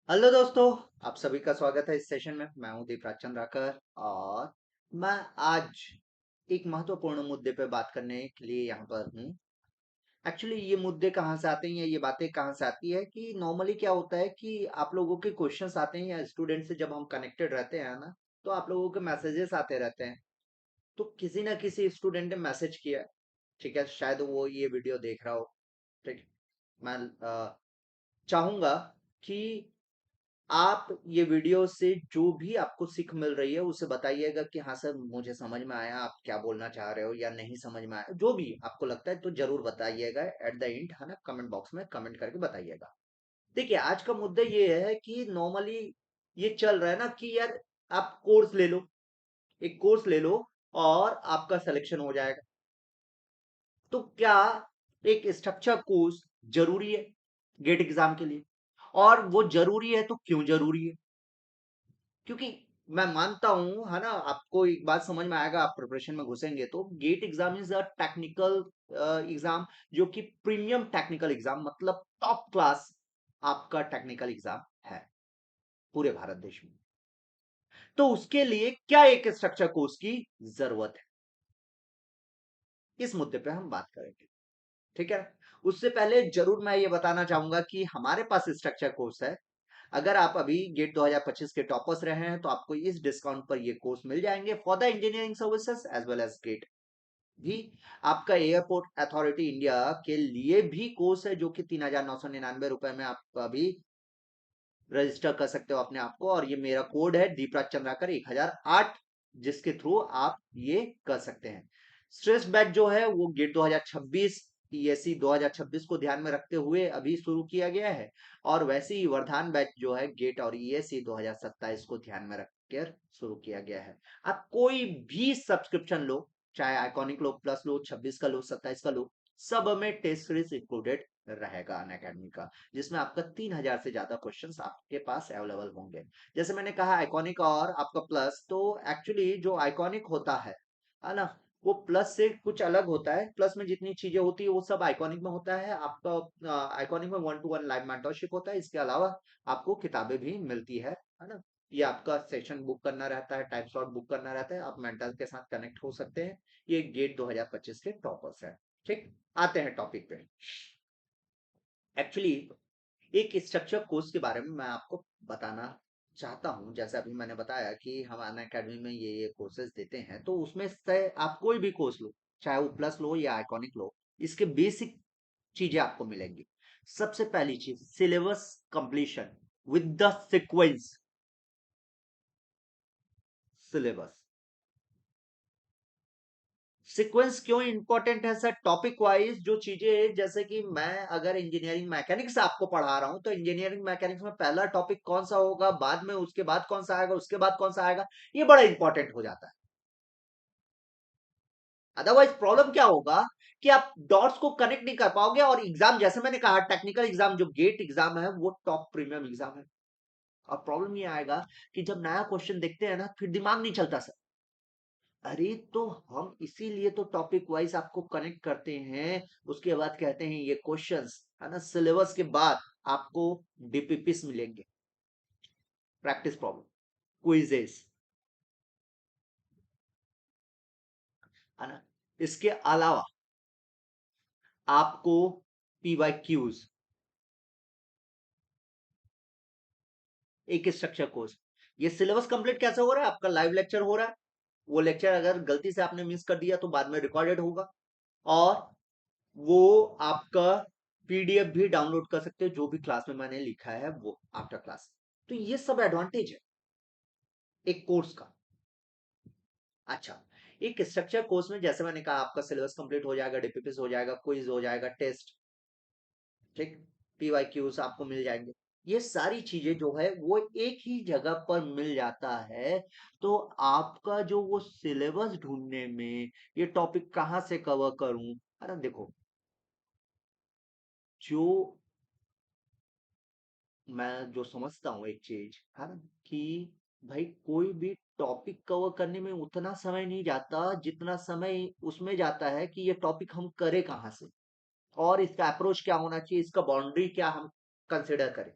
Hello दोस्तों, आप सभी का स्वागत है इस सेशन में। मैं हूं दीपराज चंद्राकर और मैं आज एक महत्वपूर्ण मुद्दे पे बात करने के लिए यहाँ पर हूँ। एक्चुअली ये मुद्दे कहाँ से आते हैं या ये बातें कहाँ से आती है कि नॉर्मली क्या होता है कि आप लोगों के क्वेश्चंस आते हैं या स्टूडेंट से जब हम कनेक्टेड रहते हैं ना, तो आप लोगों के मैसेजेस आते रहते हैं। तो किसी ना किसी स्टूडेंट ने मैसेज किया, ठीक है, शायद वो ये वीडियो देख रहा हो। ठीक है, मैं चाहूंगा कि आप ये वीडियो से जो भी आपको सीख मिल रही है उसे बताइएगा कि हाँ सर, मुझे समझ में आया, आप क्या बोलना चाह रहे हो, या नहीं समझ में आया, जो भी आपको लगता है तो जरूर बताइएगा एट द एंड, है ना। कमेंट बॉक्स में कमेंट करके बताइएगा। देखिए, आज का मुद्दा ये है कि नॉर्मली ये चल रहा है ना कि यार, आप कोर्स ले लो, एक कोर्स ले लो और आपका सिलेक्शन हो जाएगा। तो क्या एक स्ट्रक्चर कोर्स जरूरी है गेट एग्जाम के लिए? और वो जरूरी है तो क्यों जरूरी है? क्योंकि मैं मानता हूं, है ना, आपको एक बात समझ में आएगा, आप प्रिपरेशन में घुसेंगे तो GATE exam is a technical exam, जो कि प्रीमियम टेक्निकल एग्जाम, मतलब टॉप क्लास आपका टेक्निकल एग्जाम है पूरे भारत देश में। तो उसके लिए क्या एक स्ट्रक्चर कोर्स की जरूरत है, इस मुद्दे पे हम बात करेंगे। ठीक है। उससे पहले जरूर मैं ये बताना चाहूंगा कि हमारे पास स्ट्रक्चर कोर्स है। अगर आप अभी गेट 2025 के टॉपर्स रहे हैं तो आपको इस डिस्काउंट पर ये कोर्स मिल जाएंगे for the engineering services as well as GATE भी। आपका एयरपोर्ट अथॉरिटी इंडिया के लिए भी कोर्स है, जो कि 3,999 रुपए में आप अभी रजिस्टर कर सकते हो अपने आप को। और ये मेरा कोड है दीपराज चंद्राकर 1008, जिसके थ्रू आप ये कर सकते हैं। स्ट्रेस बैच जो है वो गेट 2026 ईएससी 2026 को ध्यान में रखते हुए अभी शुरू किया गया है। और वैसे ही वर्धान बैच जो है गेट और ईएससी 2027 को ध्यान में रखकर शुरू किया गया है। आप कोई भी सब्सक्रिप्शन लो, चाहे आइकॉनिक लो, प्लस लो, 26 का लो, 27 का लो, सब में टेस्ट सीरीज इंक्लूडेड रहेगा अनअकैडमी का, जिसमें आपका 3,000 से ज्यादा क्वेश्चंस आपके पास अवेलेबल होंगे। जैसे मैंने कहा आइकॉनिक और आपका प्लस, तो एक्चुअली जो आइकॉनिक होता है ना, वो प्लस से कुछ अलग होता है। प्लस में जितनी चीजें होती है वो सब आइकॉनिक में होता है। आपका आइकॉनिक में 1-to-1 लाइव मेंटरशिप होता है। इसके अलावा आपको किताबें भी मिलती है ना। ये आपका सेशन बुक करना रहता है, टाइम स्लॉट बुक करना रहता है, आप मेंटर के साथ कनेक्ट हो सकते हैं। ये गेट 2025 के टॉपर्स है। ठीक, आते हैं टॉपिक पे। एक्चुअली एक स्ट्रक्चर कोर्स के बारे में मैं आपको बताना चाहता हूं। जैसे अभी मैंने बताया कि हम अन अकेडमी में ये कोर्सेज देते हैं, तो उसमें से आप कोई भी कोर्स लो, चाहे वो प्लस लो या आइकॉनिक लो, इसके बेसिक चीजें आपको मिलेंगी। सबसे पहली चीज, syllabus completion with the sequence. Syllabus sequence क्यों इंपॉर्टेंट है सर? टॉपिक वाइज जो चीजें, जैसे कि मैं अगर इंजीनियरिंग मैकेनिक्स आपको पढ़ा रहा हूं तो इंजीनियरिंग मैकेनिक्स में पहला टॉपिक कौन सा होगा, बाद में उसके बाद कौन सा आएगा, उसके बाद कौन सा आएगा, ये बड़ा इंपॉर्टेंट हो जाता है। अदरवाइज प्रॉब्लम क्या होगा कि आप डॉट्स को कनेक्ट नहीं कर पाओगे। और एग्जाम, जैसे मैंने कहा, टेक्निकल एग्जाम जो गेट एग्जाम है वो टॉप प्रीमियम एग्जाम है। और प्रॉब्लम ये आएगा कि जब नया क्वेश्चन देखते हैं ना, फिर दिमाग नहीं चलता सर। अरे तो हम इसीलिए तो टॉपिक वाइज आपको कनेक्ट करते हैं। उसके बाद कहते हैं ये क्वेश्चंस, है ना, सिलेबस के बाद आपको डीपीपीस मिलेंगे, प्रैक्टिस प्रॉब्लम, क्विजेस, है ना। इसके अलावा आपको पीवाई क्यूज, एक स्ट्रक्चर कोर्स। ये सिलेबस कंप्लीट कैसे हो रहा है? आपका लाइव लेक्चर हो रहा है। वो लेक्चर अगर गलती से आपने मिस कर दिया तो बाद में रिकॉर्डेड होगा। और वो आपका पीडीएफ भी डाउनलोड कर सकते हो, जो भी क्लास में मैंने लिखा है वो आफ्टर क्लास। तो ये सब एडवांटेज है एक कोर्स का। अच्छा, एक स्ट्रक्चर कोर्स में जैसे मैंने कहा, आपका सिलेबस कंप्लीट हो जाएगा, डीपीपीस हो जाएगा, क्विज हो जाएगा, टेस्ट, ठीक, पीवाईक्यूज आपको मिल जाएंगे। ये सारी चीजें जो है वो एक ही जगह पर मिल जाता है। तो आपका जो वो सिलेबस ढूंढने में, ये टॉपिक कहाँ से कवर करूं, अरे देखो, जो मैं जो समझता हूँ एक चीज, है ना, कि भाई कोई भी टॉपिक कवर करने में उतना समय नहीं जाता जितना समय उसमें जाता है कि ये टॉपिक हम करें कहाँ से, और इसका अप्रोच क्या होना चाहिए, इसका बाउंड्री क्या हम कंसिडर करें।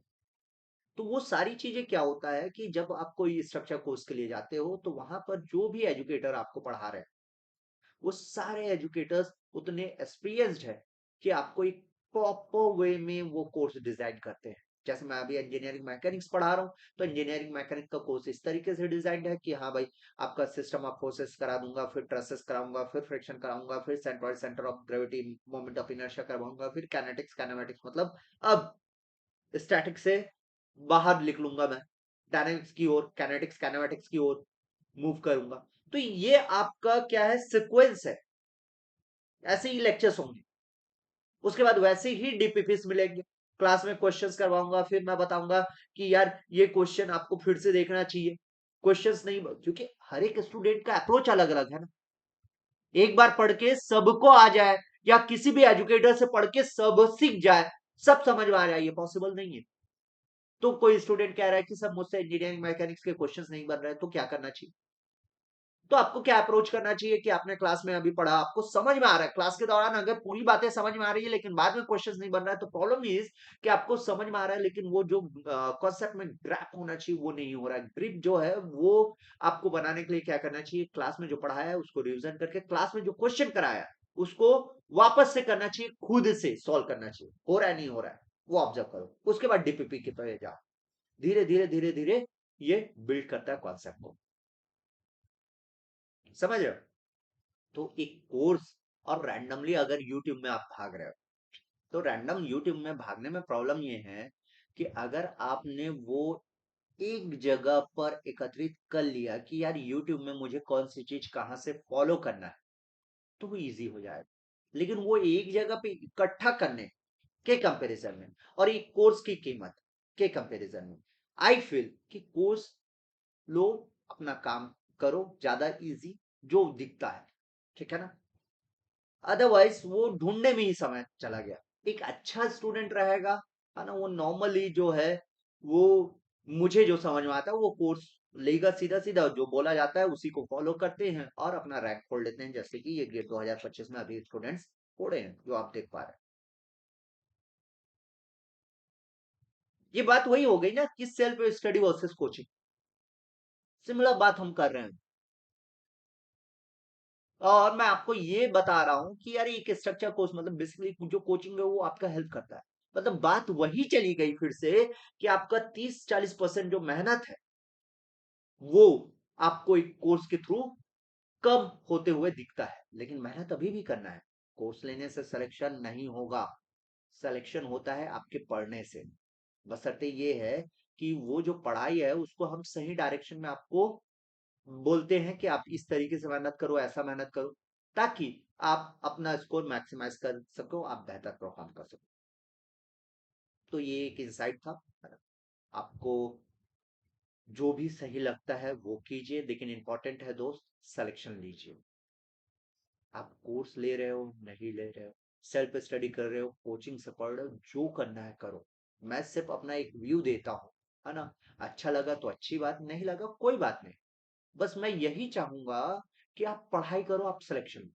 तो वो सारी चीजें क्या होता है कि जब आप कोई स्ट्रक्चर कोर्स के लिए जाते हो तो वहां पर जो भी एजुकेटर आपको पढ़ा रहे हैं वो सारे एजुकेटर्स उतने एक्सपीरियंस्ड है कि आपको एक प्रॉपर वे में वो कोर्स डिजाइन करते हैं। जैसे मैं अभी इंजीनियरिंग मैकेनिक्स पढ़ा रहा हूँ, तो इंजीनियरिंग मैकेनिक्स का कोर्स इस तरीके से डिजाइन है कि हाँ भाई, आपका सिस्टम ऑफ फोर्सेस करा दूंगा, फिर ट्रसेस कराऊंगा, फिर फ्रिक्शन कराऊंगा, फिर centroid centre of gravity moment of inertia करवाऊंगा, फिर कैनेटिक्स काइनेमेटिक्स, मतलब अब स्टैटिक से बाहर निकलूंगा मैं, डायनेमिक्स की ओर, कैनेटिक्स काइनेमेटिक्स की ओर मूव करूंगा। तो ये आपका क्या है, सीक्वेंस है। ऐसे ही लेक्चर्स होंगे, उसके बाद वैसे ही डीपीपीस मिलेंगे, क्लास में क्वेश्चंस करवाऊंगा, फिर मैं बताऊंगा कि यार ये क्वेश्चन आपको फिर से देखना चाहिए। क्वेश्चंस नहीं, क्योंकि हर एक स्टूडेंट का अप्रोच अलग अलग है ना। एक बार पढ़ के सबको आ जाए, या किसी भी एजुकेटर से पढ़ के सब सीख जाए, सब समझ में आ जाए, ये पॉसिबल नहीं है। तो कोई स्टूडेंट कह रहा है कि सब मुझसे इंजीनियरिंग मैकेनिक्स के क्वेश्चंस नहीं बन रहे, तो क्या करना चाहिए? तो आपको क्या अप्रोच करना चाहिए कि आपने क्लास में अभी पढ़ा, आपको समझ में आ रहा है, क्लास के दौरान अगर पूरी बातें समझ में आ रही है लेकिन बाद में क्वेश्चंस नहीं बन रहा है, तो प्रॉब्लम इज कि आपको समझ में आ रहा है लेकिन वो जो कॉन्सेप्ट में ग्रैप होना चाहिए वो नहीं हो रहा है। ग्रिप जो है वो आपको बनाने के लिए क्या करना चाहिए, क्लास में जो पढ़ाया है उसको रिविजन करके, क्लास में जो क्वेश्चन कराया है उसको वापस से करना चाहिए, खुद से सॉल्व करना चाहिए, हो रहा है नहीं हो रहा है वो ऑब्जर्व करो, उसके बाद डीपीपी की तरह जाओ। धीरे धीरे धीरे धीरे ये बिल्ड करता है कॉन्सेप्ट को, समझ रहे हो? तो एक कोर्स, और रैंडमली अगर यूट्यूब में आप भाग रहे हो, तो रैंडम यूट्यूब में भागने में प्रॉब्लम ये है कि अगर आपने वो एक जगह पर एकत्रित कर लिया कि यार यूट्यूब में मुझे कौन सी चीज कहां से फॉलो करना है, तो वो इजी हो जाएगा। लेकिन वो एक जगह पे इकट्ठा करने के कंपैरिजन में और एक कोर्स की कीमत के कंपैरिजन में, आई फील कि कोर्स लो, अपना काम करो, ज्यादा इजी जो दिखता है, ठीक है ना। अदरवाइज वो ढूंढने में ही समय चला गया। एक अच्छा स्टूडेंट रहेगा, है ना, वो नॉर्मली जो है वो, मुझे जो समझ में आता है वो कोर्स लेगा, सीधा सीधा जो बोला जाता है उसी को फॉलो करते हैं और अपना रैंक फोड़ लेते हैं, जैसे कि ये गेट 2025 में अभी स्टूडेंट्स फोड़े हैं जो आप देख पा रहे हैं। ये बात वही हो गई ना कि self study versus coaching, similar बात हम कर रहे हैं। और मैं आपको ये बता रहा हूँ कि यार एक स्ट्रक्चर कोर्स मतलब बेसिकली जो कोचिंग है वो आपका हेल्प करता है। मतलब बात वही चली गई फिर से कि आपका 30-40% जो मेहनत है वो आपको एक कोर्स के थ्रू कम होते हुए दिखता है, लेकिन मेहनत अभी भी करना है। कोर्स लेने से सिलेक्शन नहीं होगा, सिलेक्शन होता है आपके पढ़ने से। बशर्ते ये है कि वो जो पढ़ाई है उसको हम सही डायरेक्शन में आपको बोलते हैं कि आप इस तरीके से मेहनत करो, ऐसा मेहनत करो, ताकि आप अपना स्कोर मैक्सिमाइज कर सको, आप बेहतर परफॉर्म कर सको। तो ये एक इंसाइट था। आपको जो भी सही लगता है वो कीजिए, लेकिन इंपॉर्टेंट है दोस्त, सिलेक्शन लीजिए। आप कोर्स ले रहे हो, नहीं ले रहे हो, सेल्फ स्टडी कर रहे हो, कोचिंग से पढ़ रहे हो, जो करना है करो। मैं सिर्फ अपना एक व्यू देता हूँ, है ना। अच्छा लगा तो अच्छी बात, नहीं लगा कोई बात नहीं। बस मैं यही चाहूंगा कि आप पढ़ाई करो, आप सिलेक्शन,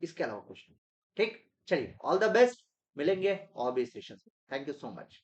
इसके अलावा कुछ नहीं। ठीक, चलिए, ऑल द बेस्ट, मिलेंगे और भी session. Thank you so much.